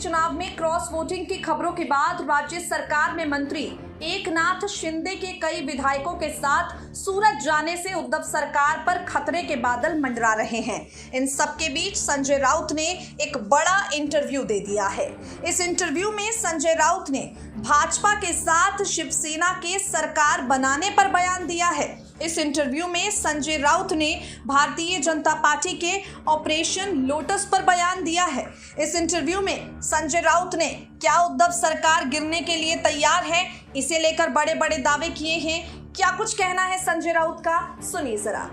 चुनाव में cross voting की खबरों के बाद राज्य सरकार में मंत्री एकनाथ शिंदे के कई विधायकों के साथ सूरत जाने से उद्धव सरकार पर खतरे के बादल मंडरा रहे हैं। In sub K beach Sanjay Raut ने एक बड़ा इंटरव्यू दे दिया है। इस इंटरव्यू में संजय राउत ने भाजपा के साथ शिवसेना के सरकार बनाने पर बयान दिया है। इस इंटरव्यू में संजय राउत ने भारतीय जनता पार्टी के ऑपरेशन लोटस पर बयान दिया है। इस इंटरव्यू में संजय राउत ने क्या उद्धव सरकार गिरने के लिए तैयार है, इसे लेकर बड़े बड़े दावे किए हैं। क्या कुछ कहना है संजय राउत का, सुनिए जरा।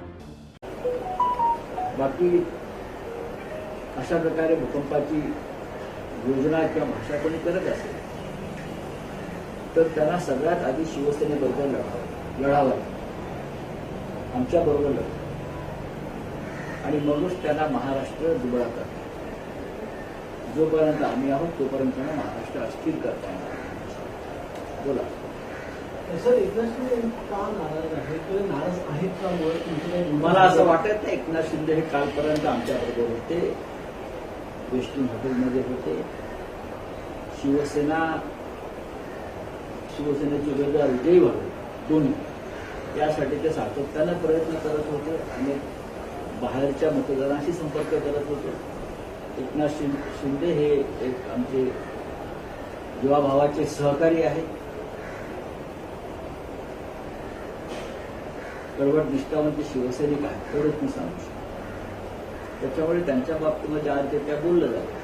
बाकी अशा प्रकारे भूकंपाची योजना किंवा भाषा कोणी करत असेल तर त्यांना सगळ्यात आधी शिवसेनेबरोबर लढावं, आमच्या बरोबर लढा आणि मगच त्यांना महाराष्ट्र दुबळा करतात। जोपर्यंत आम्ही आहोत तोपर्यंत त्यांना महाराष्ट्र अस्थिर करता येणार। बोला सर, एकनाथ शिंदे का नाराज आहेत? नाराज आहेत का? मला असं वाटत नाही एकनाथ शिंदे हे कालपर्यंत आमच्या बरोबर होते, वेस्टिन हॉटेलमध्ये होते। शिवसेनेचे उमेदवार विजयी व्हावे दोन्ही, यासाठी ते सातत्यानं प्रयत्न करत होते आणि बाहेरच्या मतदारांशी संपर्क करत होते। एकनाथ शिंदे हे एक आमचे जीवाभावाचे सहकारी आहेत, कडवट निष्ठावंत शिवसैनिक आहेत, तेवढंच मी सांगू शकतो। त्याच्यामुळे त्यांच्या बाबतीमध्ये आज ते त्या बोललं जातं।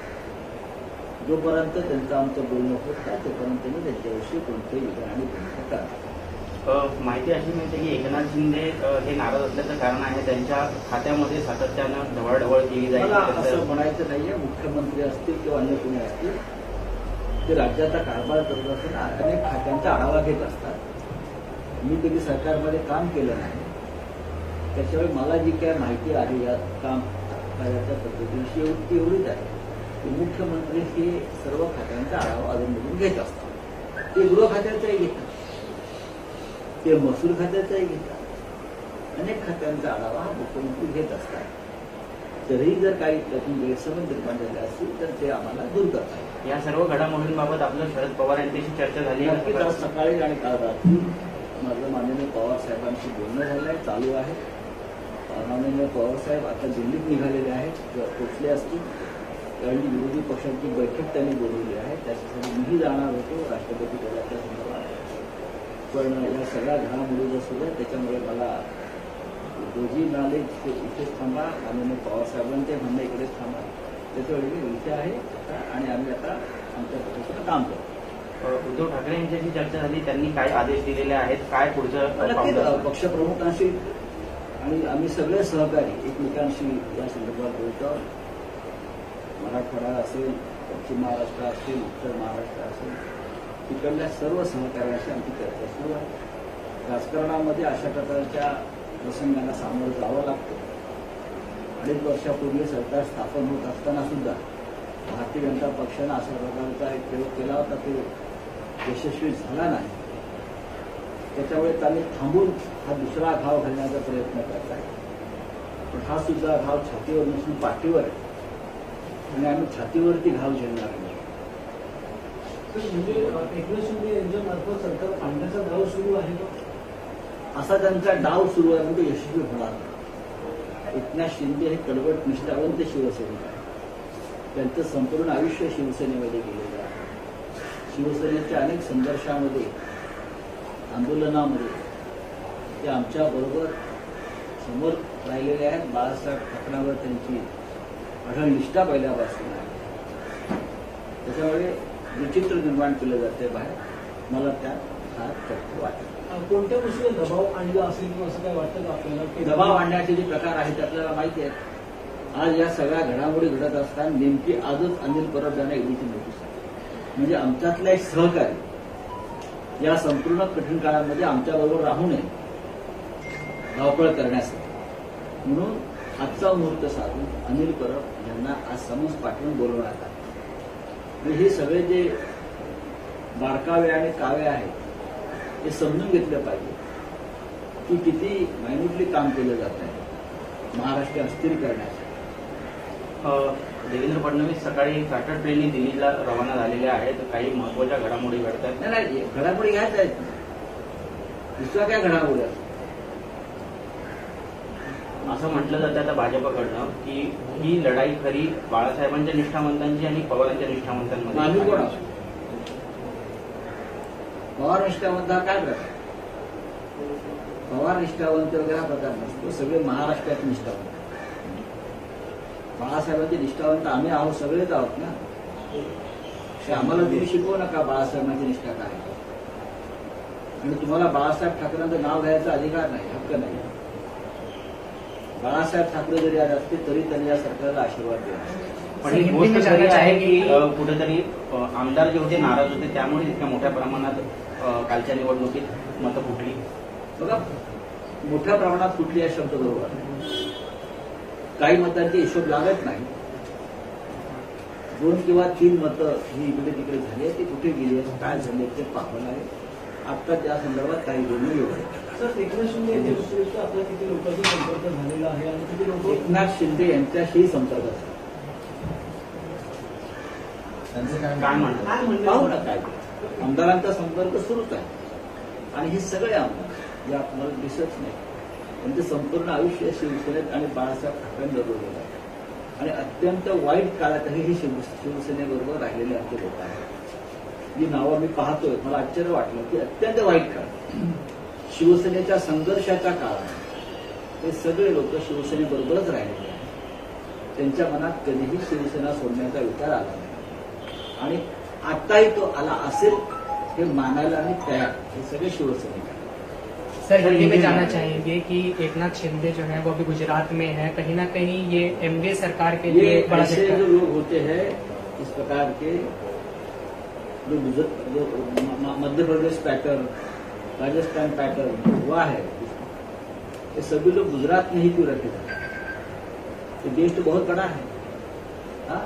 जोपर्यंत त्यांचं आमचं बोलणं होत नाही तोपर्यंत मी त्यांच्याविषयी कोणतेही विधान आणि भूमिका करणार। माहिती अशी मिळते की एकनाथ शिंदे हे नाराज असल्याचं कारण आहे त्यांच्या खात्यामध्ये सातत्यानं ढवळढवळ केली जाईल। मला असं म्हणायचं नाहीये, मुख्यमंत्री असतील किंवा अन्य कोणी असतील ते राज्याचा कारभार करत असताना अनेक खात्यांचा आढावा घेत असतात। मी कधी सरकारमध्ये काम केलं नाही, त्याच्यामुळे मला जी काय माहिती आहे या काम कार्याच्या पद्धतीशी एवढीच आहे की मुख्यमंत्री हे सर्व खात्यांचा आढावा अधूनमधून घेत असतात। ते गृह खात्याचाही घेतात, ते महसूल खात्याचाही घेतात, अनेक खात्यांचा आढावा मुख्यमंत्री घेत असतात। तरीही जर काही त्यातून गैरसमज निर्माण झाले असतील तर ते आम्हाला दूर करतात। या सर्व घडामोडींबाबत आपलं शरद पवार यांच्याशी चर्चा झाली नक्कीच आज सकाळी आणि काल रात्री माझं माननीय पवार साहेबांशी बोलणं झालं आहे, चालू आहे। माननीय पवार साहेब आता दिल्लीत निघालेले आहेत, पोचले असतील, कारण विरोधी पक्षांची बैठक त्यांनी बोलवली आहे, त्याच्यासाठी मीही जाणार होतो राष्ट्रपती पदाच्या संदर्भात। पण या सगळ्या घडामोडी जर सुद्धा त्याच्यामुळे मला दोघी म्हणाले इथेच थांबा, माननीय पवार साहेबांचे म्हणणं इकडेच थांबा, त्याच्यावेळी मी इथे आहे आणि आम्ही आता आमच्या पक्षाचं काम करतो। उद्धव ठाकरे यांच्याशी चर्चा झाली, त्यांनी काय आदेश दिलेले आहेत, काय पुढचं पक्षप्रमुखांशी आणि आम्ही सगळे सहकारी एकमेकांशी या संदर्भात बोलतो। मराठवाडा असेल, पश्चिम महाराष्ट्र असेल, उत्तर महाराष्ट्र असेल, तिकडल्या सर्व सहकार्याशी आमची चर्चा सुरू आहे। राजकारणामध्ये अशा प्रकारच्या प्रसंगांना सामोरं जावं लागतं। 2.5 वर्षापूर्वी सरकार स्थापन होत असताना सुद्धा भारतीय जनता पक्षानं अशा प्रकारचा एक प्रयोग केला होता, तो यशस्वी झाला नाही। त्याच्यामुळे त्यांनी थांबून हा दुसरा घाव घालण्याचा प्रयत्न करत आहे, पण हा सुद्धा घाव छातीवर नसून पाठीवर आहे आणि आम्ही छातीवरती घाव झेलणार नाही। म्हणजे एकनाथ शिंदे यांच्यामार्फत सरकार पाडण्याचा डाव सुरू आहे का? असा त्यांचा डाव सुरू आहे, म्हणजे यशस्वी होणार नाही। एकनाथ शिंदे हे कडवट निष्ठावंत शिवसैनिक आहे, त्यांचं संपूर्ण आयुष्य शिवसेनेमध्ये गेलेलं आहे। शिवसेनेच्या अनेक संघर्षामध्ये, आंदोलनामध्ये ते आमच्या बरोबर समोर राहिलेले आहेत। बाळासाहेब ठाकरेंवर त्यांची अढळ निष्ठा पहिल्यापासून आहे, त्याच्यामुळे विचित्र निर्माण केलं जाते बाहेर, मला त्यात फार तथ्य वाटत। कोणत्या गोष्टीला दबाव आणला असेल किंवा असं काय वाटतं का आपल्याला? दबाव आणण्याचे जे प्रकार आहेत आपल्याला माहिती आहेत। आज या सगळ्या घडामोडी घडत असताना नेमकी आजच अनिल परब यांना ईडीची नोटीस आहे। म्हणजे आमच्यातला एक सहकारी या संपूर्ण कठीण काळामध्ये आमच्याबरोबर राहू नये, धावपळ करण्यासाठी, म्हणून आजचा मुहूर्त साधून अनिल परब यांना आज समन्स पाठवून बोलवण्यात आलं। हे सगळे जे बारकावे आणि कावे आहेत ते समजून घेतलं पाहिजे की किती मायन्युटली काम केलं जात आहे महाराष्ट्र अस्थिर करण्यासाठी। देवेंद्र फडणवीस सकाळी चार्टर्ड ट्रेनने दिल्लीला रवाना झालेले आहेत. काही महत्वाच्या घडामोडी घडतात. नाही घडामोडी घ्यायच्या आहेत. दुसऱ्या काय घडामोडी आहेत? असं म्हटलं जातं आता भाजपकडनं की ही लढाई खरी बाळासाहेबांच्या निष्ठावंतांची आणि पवारांच्या आम्ही निष्ठावंतांमध्ये. कोण आहोत? पवार निष्ठावंत हा काय प्रकार? पवार निष्ठावंत वगैरे हा प्रकार नसतो. सगळे महाराष्ट्राचे निष्ठावंत. बाळासाहेबांचे निष्ठावंत आम्ही आहोत, सगळेच आहोत ना. ते आम्हाला तुम्ही शिकवू नका बाळासाहेबांची निष्ठा काय. आणि तुम्हाला बाळासाहेब ठाकरेंचं नाव घ्यायचा अधिकार नाही, हक्क नाही. बाळासाहेब ठाकरे जरी आज असते तरी त्यांनी या सरकारला आशीर्वाद दिला. पण ही गोष्ट खरी आहे की कुठेतरी आमदार जे होते नाराज होते, त्यामुळे इतक्या मोठ्या प्रमाणात कालच्या निवडणुकीत मतं फुटली. बघा, मोठ्या प्रमाणात कुठली या शब्द बरोबर आहे. काही मतांचे हिशोब लागत नाही. 2 किंवा 3 मतं ही इकडे तिकडे झाली आहे. ती कुठे गेली आहे, काय झाले ते पाहणं आहे. आता त्या संदर्भात काही बोलणं योग्य आहे. सर, एकनाथ शिंदे यांच्याविषयी आपला किती लोकांचा संपर्क झालेला आहे आणि किती लोक एकनाथ शिंदे यांच्याशी संपर्क आहे. काय म्हणतात? पाहू ना काय ते. आमदारांचा संपर्क सुरूच आहे. आणि हे सगळे आमदार जे आपल्याला दिसत नाही, त्यांचं संपूर्ण आयुष्य शिवसेनेत आणि बाळासाहेब ठाकरेंबरोबर आहे. आणि अत्यंत वाईट काळातही हे शिवसेनेबरोबर राहिलेले आमचे लोक आहेत. जी नावं मी पाहतोय, मला आश्चर्य वाटलं की अत्यंत वाईट काळ, शिवसेनेच्या संघर्षाच्या काळात हे सगळे लोक शिवसेनेबरोबरच राहिलेले आहेत. त्यांच्या मनात कधीही शिवसेना सोडण्याचा विचार आला नाही. आणि आताही तो आला असेल हे मानायला आणि तयार हे सगळे शिवसैनिक आहेत. सर, हिंदी में जानना चाहेंगे कि एकनाथ शिंदे जो है वो अभी गुजरात में है. कहीं ना कहीं ये एनडीए सरकार के लिए ये बड़ा ऐसे झटका जो है. लोग होते हैं इस प्रकार के, जो मध्य प्रदेश पैटर्न, राजस्थान पैटर्न हुआ है, ये सभी लोग गुजरात में ही क्यों रखे जाते हैं? तो देश तो बहुत बड़ा है. हाँ?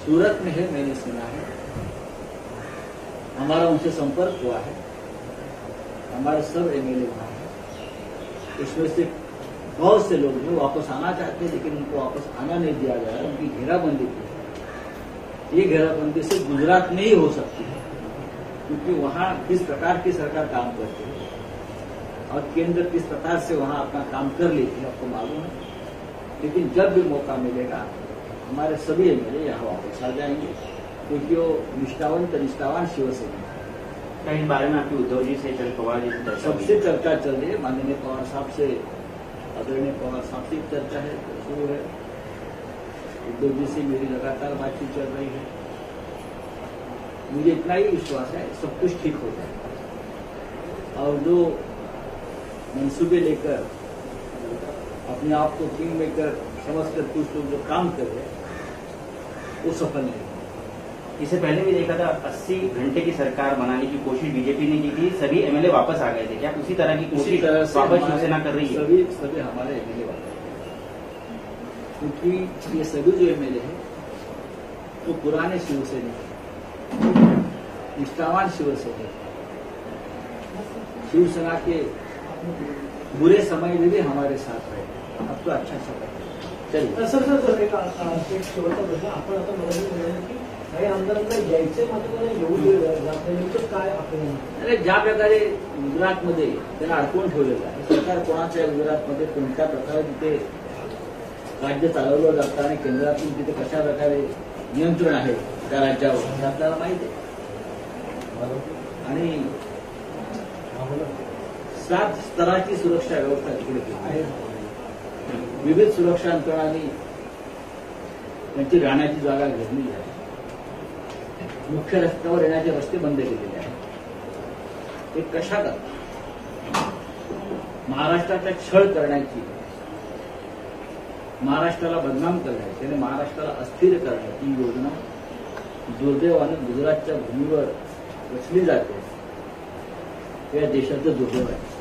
सूरत में है, मैंने सुना है. हमारा उनसे संपर्क हुआ है. हमारे सब एमएलए वहां हैं. इसमें से बहुत से लोग जो वापस आना चाहते हैं, लेकिन उनको वापस आना नहीं दिया जा रहा. उनकी घेराबंदी की है. ये घेराबंदी सिर्फ गुजरात में ही हो सकती है, क्योंकि वहां किस प्रकार की सरकार काम करती है और केंद्र किस प्रकार से वहां अपना काम कर लेती है आपको मालूम है. लेकिन जब भी मौका मिलेगा हमारे सभी एमएलए यहाँ वापस आ जाएंगे, क्योंकि वो निष्ठावान शिवसेना. इस बारे में आपकी उद्धव जी से शरद पवार जी से चर्चा हुई? सबसे चर्चा चल रही है. माननीय पवार साहब से, आदरणीय पवार साहब से चर्चा है, शुरू है. उद्धव जी से मेरी लगातार बातचीत चल रही है. मुझे इतना ही विश्वास है सब कुछ ठीक हो जाएगा. और जो मंसूबे लेकर अपने आप को किंग मेकर समझकर कुछ लोग जो काम कर रहे हैं वो सफल नहीं. इससे पहले भी देखा था 80 घंटे की सरकार बनाने की कोशिश बीजेपी ने की थी. सभी एमएलए वापस आ गए थे. क्या उसी तरह की उसी कोशिश तरह से वापस हमारे शिवसेना कर रही है? सभी हमारे एमएलए वाले, क्योंकि ये सभी जो एमएलए हैं वो पुराने शिवसैनिक, निष्ठावान शिवसैनिक, शिवसेना के बुरे समय में भी हमारे साथ रहे. अब तो अच्छा समय है. चलिए सर, एक शेवटचा प्रश्न. आपण आता मला म्हणाले की काही आमदारांना यायचे मात्र त्यांना येऊ दिलं जात नाही. नेमकं काय आपण अरे ज्या प्रकारे गुजरातमध्ये त्यांना अडकवून ठेवलेलं आहे, सरकार कोणाच्या आहे गुजरातमध्ये, कोणत्या प्रकारे तिथे राज्य चालवलं जातं आणि केंद्रातून तिथे कशा प्रकारे नियंत्रण आहे त्या राज्यावर हे आपल्याला माहिती आहे. आणि 7 स्तराची सुरक्षा व्यवस्था तिकडे केली आहे. विविध सुरक्षा यंत्रणांनी त्यांची राहण्याची जागा घेतली आहे. मुख्य रस्त्यावर येण्याचे रस्ते बंद केलेले आहेत. ते कशा करतात? महाराष्ट्राचा छळ करण्याची, महाराष्ट्राला बदनाम करण्याची आणि महाराष्ट्राला अस्थिर करण्याची योजना दुर्दैवानं गुजरातच्या भूमीवर रचली जाते. या देशाचं दुर्दैव आहे.